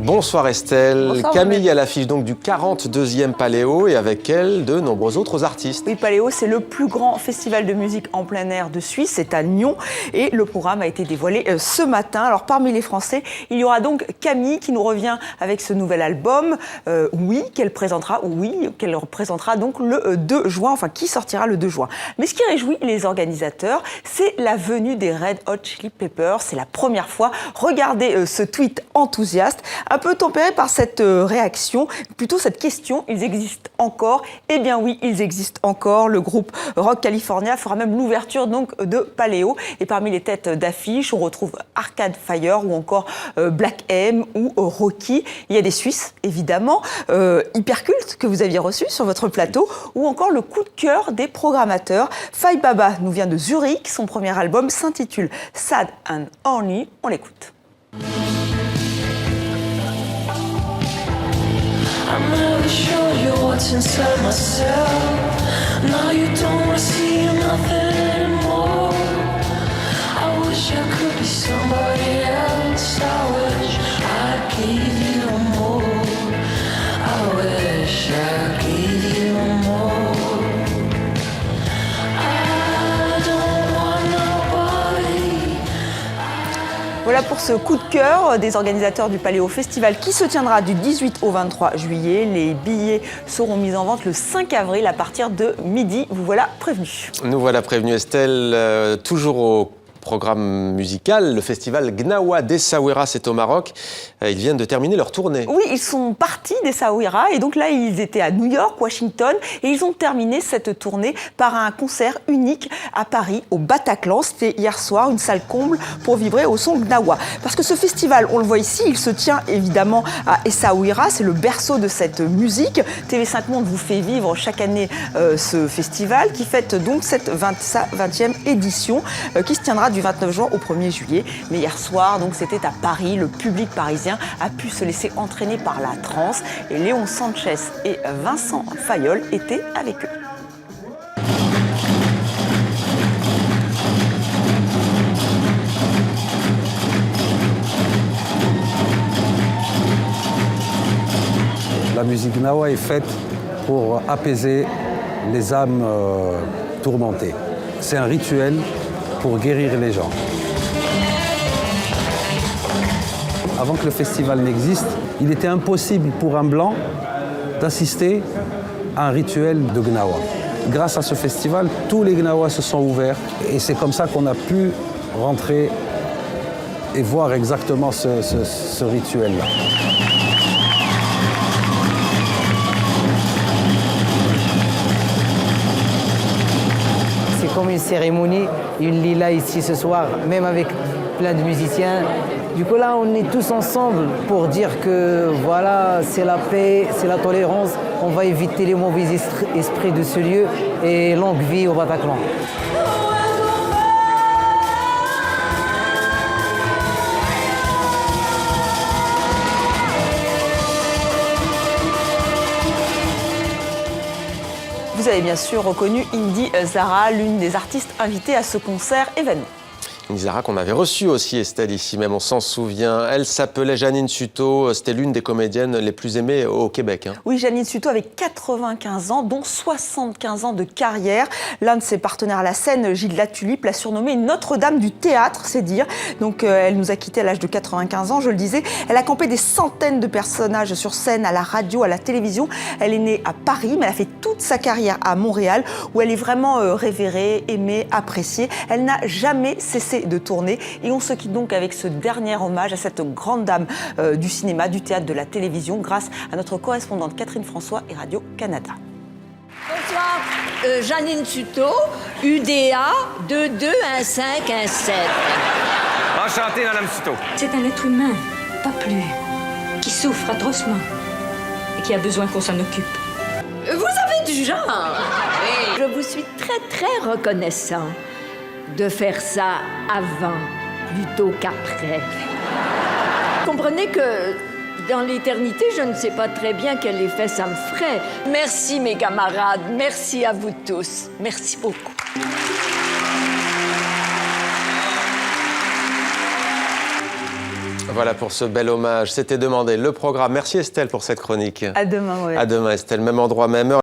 Bonsoir Estelle. Bonsoir, Camille à l'affiche donc du 42e Paléo et avec elle de nombreux autres artistes. Oui, Paléo, c'est le plus grand festival de musique en plein air de Suisse, c'est à Nyon et le programme a été dévoilé ce matin. Alors parmi les Français, il y aura donc Camille qui nous revient avec ce nouvel album, qu'elle présentera donc le 2 juin, enfin qui sortira le 2 juin. Mais ce qui réjouit les organisateurs, c'est la venue des Red Hot Chili Peppers. C'est la première fois. Regardez ce tweet enthousiaste, un peu tempéré par cette réaction, plutôt cette question, ils existent encore? Eh bien oui, ils existent encore. Le groupe Rock California fera même l'ouverture donc de Paléo. Et parmi les têtes d'affiche, on retrouve Arcade Fire ou encore Black M ou Rocky. Il y a des Suisses, évidemment, Hyperculte que vous aviez reçu sur votre plateau, ou encore le coup de cœur des programmateurs. Faye Baba nous vient de Zurich. Son premier album s'intitule Sad and Horny. On l'écoute. I'm never sure you're what's inside myself. Now you don't see nothing anymore. I wish I could be somebody else. I wish I gave you more. I wish I gave you more. I don't want nobody. Voilà pour ce coup de cœur des organisateurs du Paléo Festival qui se tiendra du 18 au 23 juillet. Les billets seront mis en vente le 5 avril à partir de midi. Vous voilà prévenus. Nous voilà prévenus Estelle, toujours au programme musical, le festival Gnawa d'Essaouira, c'est au Maroc. Ils viennent de terminer leur tournée. Oui, ils sont partis d'Essaouira et donc là, ils étaient à New York, Washington et ils ont terminé cette tournée par un concert unique à Paris, au Bataclan. C'était hier soir, une salle comble pour vibrer au son Gnawa. Parce que ce festival, on le voit ici, il se tient évidemment à Essaouira, c'est le berceau de cette musique. TV5 Monde vous fait vivre chaque année ce festival qui fête donc sa 20e édition qui se tiendra du 29 juin au 1er juillet. Mais hier soir, donc c'était à Paris, le public parisien a pu se laisser entraîner par la transe et Léon Sanchez et Vincent Fayol étaient avec eux. La musique Gnawa est faite pour apaiser les âmes tourmentées. C'est un rituel pour guérir les gens. Avant que le festival n'existe, il était impossible pour un blanc d'assister à un rituel de Gnawa. Grâce à ce festival, tous les Gnawa se sont ouverts et c'est comme ça qu'on a pu rentrer et voir exactement ce rituel-là. C'est comme une cérémonie, une lila ici ce soir, même avec plein de musiciens. Du coup là, on est tous ensemble pour dire que voilà, c'est la paix, c'est la tolérance. On va éviter les mauvais esprits de ce lieu et longue vie au Bataclan. Vous avez bien sûr reconnu Indy Zara, l'une des artistes invitées à ce concert événement. Indy Zara qu'on avait reçue aussi Estelle ici même, on s'en souvient. Elle s'appelait Janine Suto, c'était l'une des comédiennes les plus aimées au Québec. Oui, Janine Suto avait 95 ans, dont 75 ans de carrière. L'un de ses partenaires à la scène, Gilles Latulippe, l'a surnommée Notre-Dame du théâtre, c'est dire. Donc elle nous a quittés à l'âge de 95 ans, je le disais. Elle a campé des centaines de personnages sur scène, à la radio, à la télévision. Elle est née à Paris, mais elle a fait toute sa carrière à Montréal, où elle est vraiment révérée, aimée, appréciée. Elle n'a jamais cessé de tourner et on se quitte donc avec ce dernier hommage à cette grande dame du cinéma, du théâtre, de la télévision grâce à notre correspondante Catherine François et Radio-Canada. Bonsoir, Janine Suto, UDA 221517. Enchanté, Madame Suto. C'est un être humain, pas plus, qui souffre atrocement et qui a besoin qu'on s'en occupe. Vous avez du genre. Oui. Je vous suis très, très reconnaissant de faire ça avant plutôt qu'après. Comprenez que dans l'éternité, je ne sais pas très bien quel effet ça me ferait. Merci mes camarades, merci à vous tous. Merci beaucoup. Voilà pour ce bel hommage. C'était demandé. Le programme. Merci Estelle pour cette chronique. À demain, ouais. À demain Estelle. Même endroit, même heure.